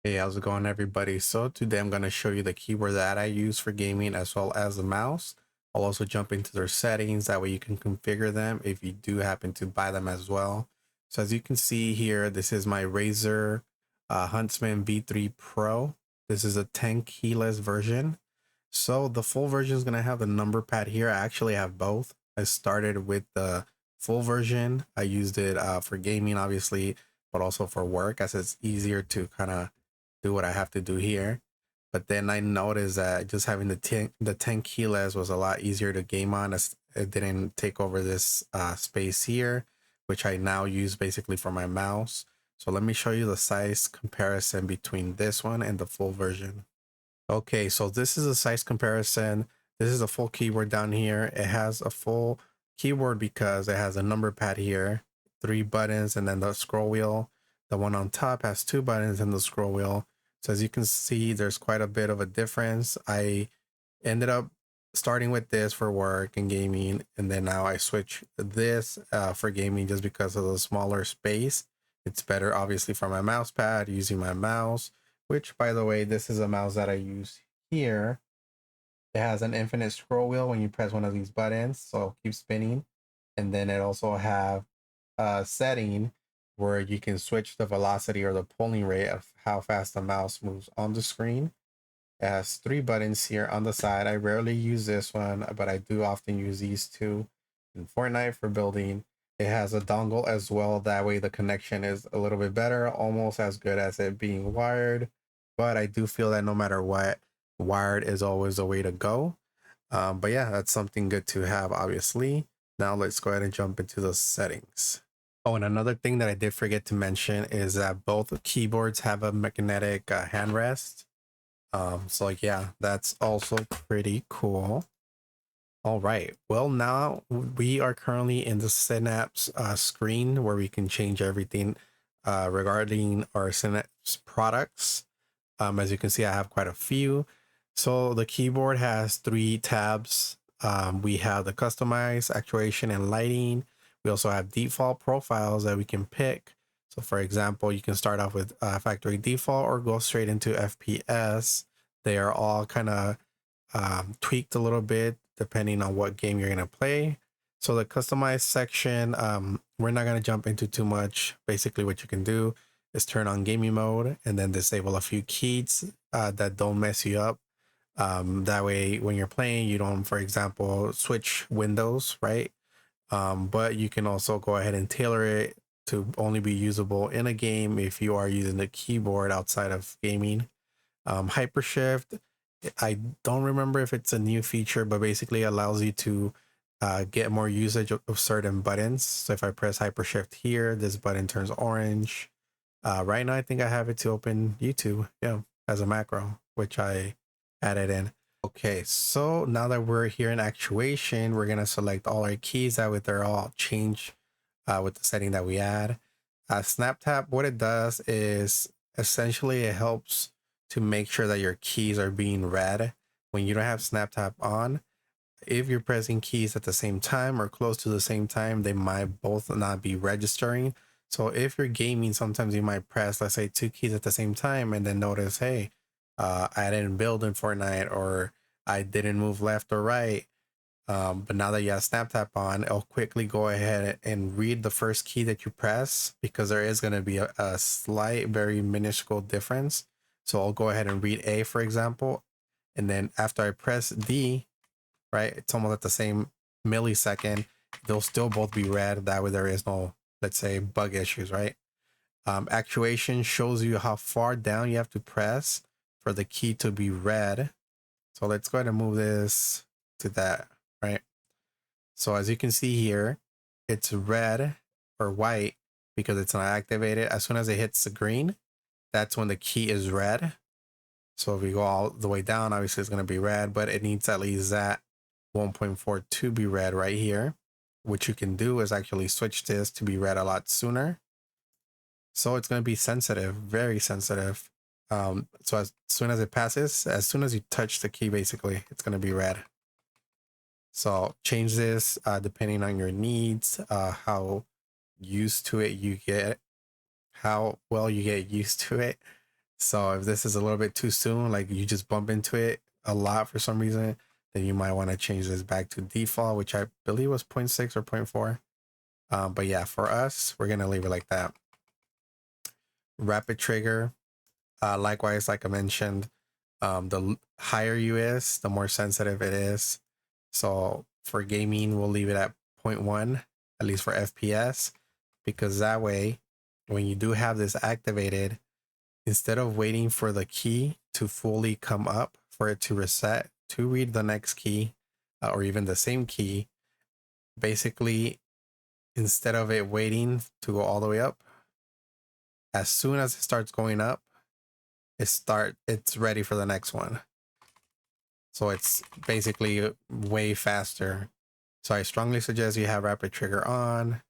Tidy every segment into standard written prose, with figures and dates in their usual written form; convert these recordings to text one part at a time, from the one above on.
Hey, how's it going, everybody? So today I'm going to show you the keyboard that I use for gaming as well as the mouse. I'll also jump into their settings. That way you can configure them if you do happen to buy them as well. So as you can see here, this is my Razer Huntsman V3 Pro. This is a 10 keyless version. So the full version is going to have the number pad here. I actually have both. I started with the full version. I used it for gaming, obviously, but also for work, as it's easier to kind of do what I have to do here. But then I noticed that just having the 10 keyless was a lot easier to game on, as it didn't take over this space here, which I now use basically for my mouse. So let me show you the size comparison between this one and the full version. Okay, so this is a size comparison. This is a full keyboard down here. It has a full keyboard because it has a number pad here, 3 buttons, and then the scroll wheel. The one on top has 2 buttons and the scroll wheel. So as you can see, there's quite a bit of a difference. I ended up starting with this for work and gaming, and then now I switch this for gaming just because of the smaller space. It's better, obviously, for my mouse pad, using my mouse, which, by the way, this is a mouse that I use here. It has an infinite scroll wheel when you press one of these buttons, so keep spinning. And then it also have a setting where you can switch the velocity or the polling rate of how fast the mouse moves on the screen. It has 3 buttons here on the side. I rarely use this one, but I do often use these two in Fortnite for building. It has a dongle as well. That way the connection is a little bit better, almost as good as it being wired. But I do feel that no matter what, wired is always the way to go. But yeah, that's something good to have, obviously. Now let's go ahead and jump into the settings. Oh, and another thing that I did forget to mention is that both keyboards have a magnetic hand rest. So yeah, that's also pretty cool. All right. Well, now we are currently in the Synapse screen where we can change everything regarding our Synapse products. As you can see, I have quite a few. So the keyboard has 3 tabs. We have the customize, actuation, and lighting. We also have default profiles that we can pick. So for example, you can start off with factory default or go straight into FPS. They are all kind of tweaked a little bit depending on what game you're going to play. So the customized section, we're not going to jump into too much. Basically what you can do is turn on gaming mode and then disable a few keys that don't mess you up. That way when you're playing, you don't, for example, switch windows, right? But you can also go ahead and tailor it to only be usable in a game if you are using the keyboard outside of gaming. Hypershift, I don't remember if it's a new feature, but basically allows you to get more usage of certain buttons. So if I press Hypershift here, this button turns orange. Right now, I think I have it to open YouTube, yeah, as a macro, which I added in. Okay, so now that we're here in actuation, we're gonna select all our keys. That way they're all changed with the setting that we add. Snap tap, what it does is essentially it helps to make sure that your keys are being read when you don't have snap tap on. If you're pressing keys at the same time or close to the same time, they might both not be registering. So if you're gaming, sometimes you might press, let's say, 2 keys at the same time and then notice, hey, I didn't build in Fortnite, or I didn't move left or right. But now that you have snap tap on, it'll quickly go ahead and read the first key that you press, because there is going to be a slight, very minuscule difference. So I'll go ahead and read A, for example. And then after I press D, right, it's almost at the same millisecond, they'll still both be read. That way there is no, let's say, bug issues, right? Actuation shows you how far down you have to press for the key to be read. So let's go ahead and move this to that, right? So as you can see here, it's red or white because it's not activated. As soon as it hits the green, that's when the key is red. So if we go all the way down, obviously it's going to be red, but it needs at least that 1.4 to be red right here. What you can do is actually switch this to be read a lot sooner. So it's going to be sensitive, very sensitive. So as soon as it passes, as soon as you touch the key, basically, it's going to be red. So change this depending on your needs, how used to it you get, how well you get used to it. So if this is a little bit too soon, like you just bump into it a lot for some reason, then you might want to change this back to default, which I believe was 0.6 or 0.4. But yeah, for us, we're going to leave it like that. Rapid trigger. Likewise, like I mentioned, the higher U is, the more sensitive it is. So for gaming, we'll leave it at 0.1, at least for FPS, because that way, when you do have this activated, instead of waiting for the key to fully come up for it to reset to read the next key, or even the same key, basically, instead of it waiting to go all the way up, as soon as it starts going up, it's ready for the next one. So it's basically way faster. So I strongly suggest you have rapid trigger on,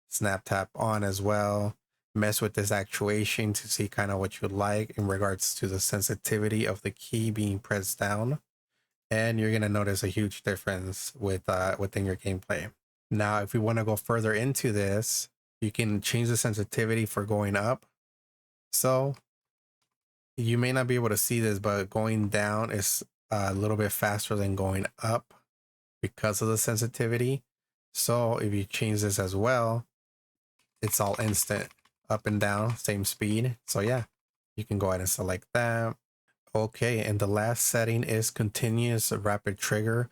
snap tap on as well. Mess with this actuation to see kind of what you like in regards to the sensitivity of the key being pressed down. And you're going to notice a huge difference with within your gameplay. Now, if we want to go further into this, you can change the sensitivity for going up. So you may not be able to see this, but going down is a little bit faster than going up because of the sensitivity. So if you change this as well, it's all instant, up and down, same speed. So yeah, you can go ahead and select that. Okay, and the last setting is continuous rapid trigger.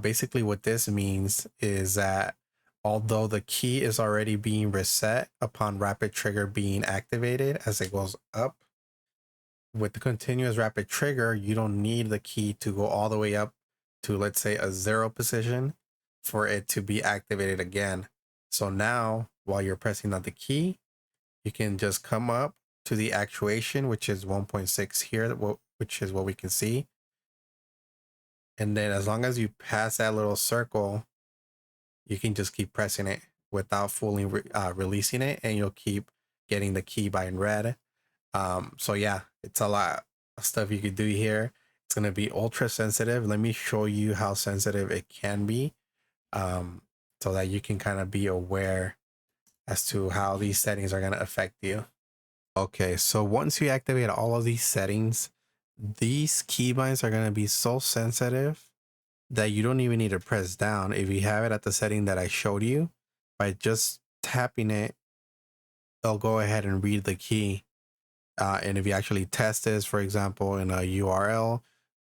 Basically what this means is that although the key is already being reset upon rapid trigger being activated as it goes up, with the continuous rapid trigger, you don't need the key to go all the way up to, let's say, a 0 position for it to be activated again. So now, while you're pressing on the key, you can just come up to the actuation, which is 1.6 here, which is what we can see. And then as long as you pass that little circle, you can just keep pressing it without fully releasing it, and you'll keep getting the key by in red. So yeah, it's a lot of stuff you could do here. It's going to be ultra sensitive. Let me show you how sensitive it can be, so that you can kind of be aware as to how these settings are going to affect you. Okay, so once you activate all of these settings, these keybinds are going to be so sensitive that you don't even need to press down. If you have it at the setting that I showed you, by just tapping it, it'll go ahead and read the key. And if you actually test this, for example, in a URL,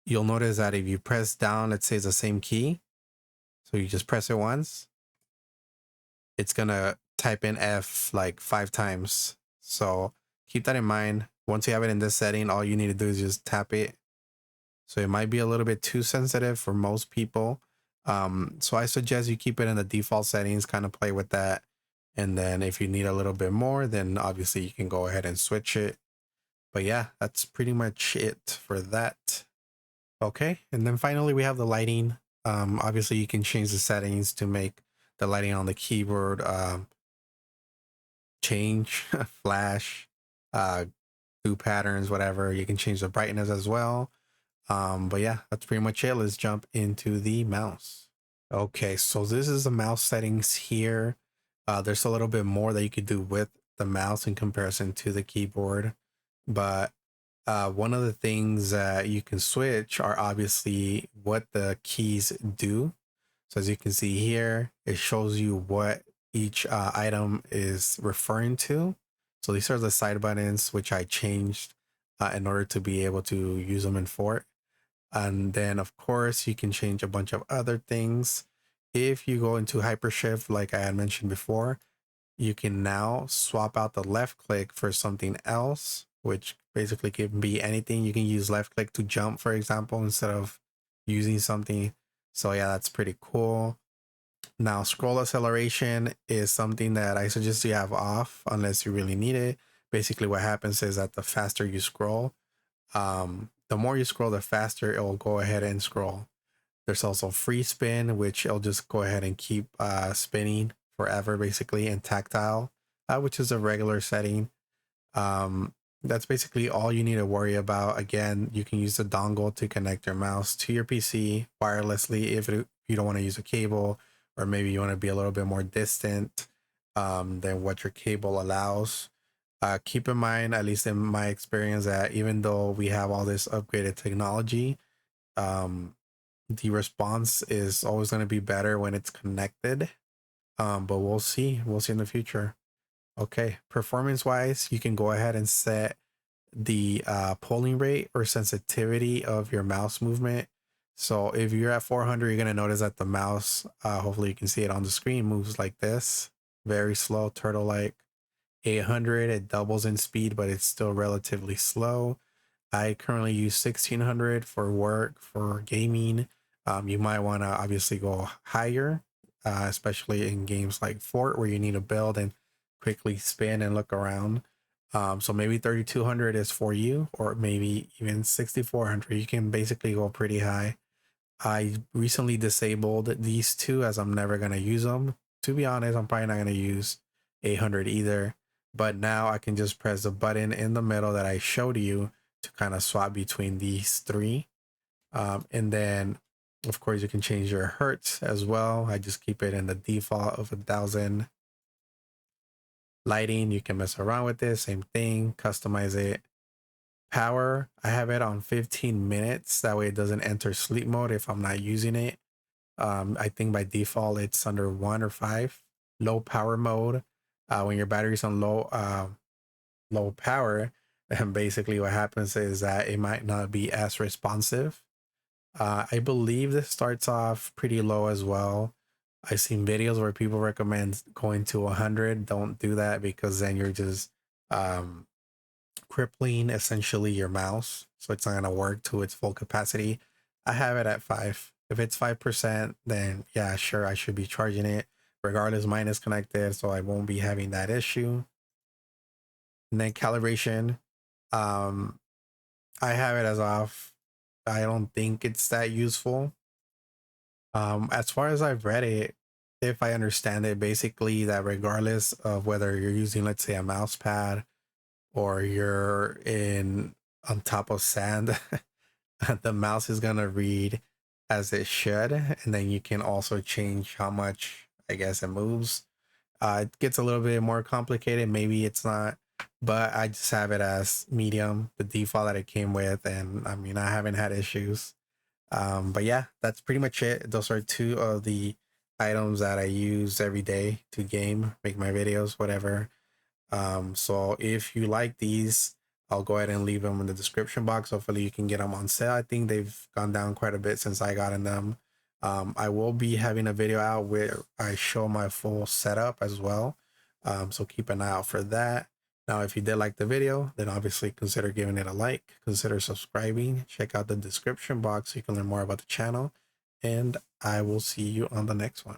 you'll notice that if you press down, let's say it's the same key, so you just press it once, it's gonna type in F like 5 times. So keep that in mind. Once you have it in this setting, all you need to do is just tap it. So it might be a little bit too sensitive for most people. So I suggest you keep it in the default settings, kind of play with that. And then if you need a little bit more, then obviously you can go ahead and switch it. But yeah, that's pretty much it for that. Okay, and then finally we have the lighting. Obviously you can change the settings to make the lighting on the keyboard change, flash, do patterns, whatever. You can change the brightness as well. But yeah, that's pretty much it. Let's jump into the mouse. Okay, so this is the mouse settings here. There's a little bit more that you could do with the mouse in comparison to the keyboard, but one of the things that you can switch are obviously what the keys do. So as you can see here, it shows you what each item is referring to. So these are the side buttons, which I changed in order to be able to use them in Fort. And then of course you can change a bunch of other things. If you go into hypershift, like I had mentioned before, you can now swap out the left click for something else, which basically can be anything. You can use left click to jump, for example, instead of using something. So yeah, that's pretty cool. Now, scroll acceleration is something that I suggest you have off unless you really need it. Basically, what happens is that the faster you scroll, the more you scroll, the faster it will go ahead and scroll. There's also free spin, which it'll just go ahead and keep spinning forever, basically, and tactile, which is a regular setting. That's basically all you need to worry about. Again, you can use the dongle to connect your mouse to your PC wirelessly if you don't want to use a cable, or maybe you want to be a little bit more distant than what your cable allows. Keep in mind, at least in my experience, that even though we have all this upgraded technology, um, the response is always going to be better when it's connected. But we'll see. We'll see in the future. Okay, performance wise, you can go ahead and set the polling rate or sensitivity of your mouse movement. So if you're at 400, you're going to notice that the mouse, hopefully you can see it on the screen, moves like this, very slow, turtle like. 800, it doubles in speed, but it's still relatively slow. I currently use 1600 for work, for gaming. You might want to obviously go higher, especially in games like Fort, where you need to build and quickly spin and look around. So maybe 3200 is for you, or maybe even 6400. You can basically go pretty high. I recently disabled these two as I'm never going to use them. To be honest, I'm probably not going to use 800 either. But now I can just press the button in the middle that I showed you to kind of swap between these three. And then, of course, you can change your hertz as well. I just keep it in the default of 1000. Lighting, you can mess around with this. Same thing, customize it. Power, I have it on 15 minutes. That way it doesn't enter sleep mode if I'm not using it. I think by default it's under 1 or 5. Low power mode, when your battery's on low power, and basically what happens is that it might not be as responsive. I believe this starts off pretty low as well. I've seen videos where people recommend going to 100. Don't do that, because then you're just um, crippling essentially your mouse, so it's not going to work to its full capacity. I have it at 5. If it's 5%, then yeah, sure, I should be charging it regardless. Mine is connected, so I won't be having that issue. And then calibration, um I have it as off. I don't think it's that useful. As far as I've read it, if I understand it, basically that regardless of whether you're using, let's say, a mouse pad or you're in on top of sand, the mouse is gonna read as it should, and then you can also change how much, I guess, it moves. It gets a little bit more complicated. Maybe it's not, but I just have it as medium, the default that it came with, and I mean, I haven't had issues. But yeah, that's pretty much it. Those are two of the items that I use every day to game, make my videos, whatever. So if you like these, I'll go ahead and leave them in the description box. Hopefully you can get them on sale. I think they've gone down quite a bit since I got in them. I will be having a video out where I show my full setup as well. So keep an eye out for that. Now, if you did like the video, then obviously consider giving it a like, consider subscribing, check out the description box so you can learn more about the channel, and I will see you on the next one.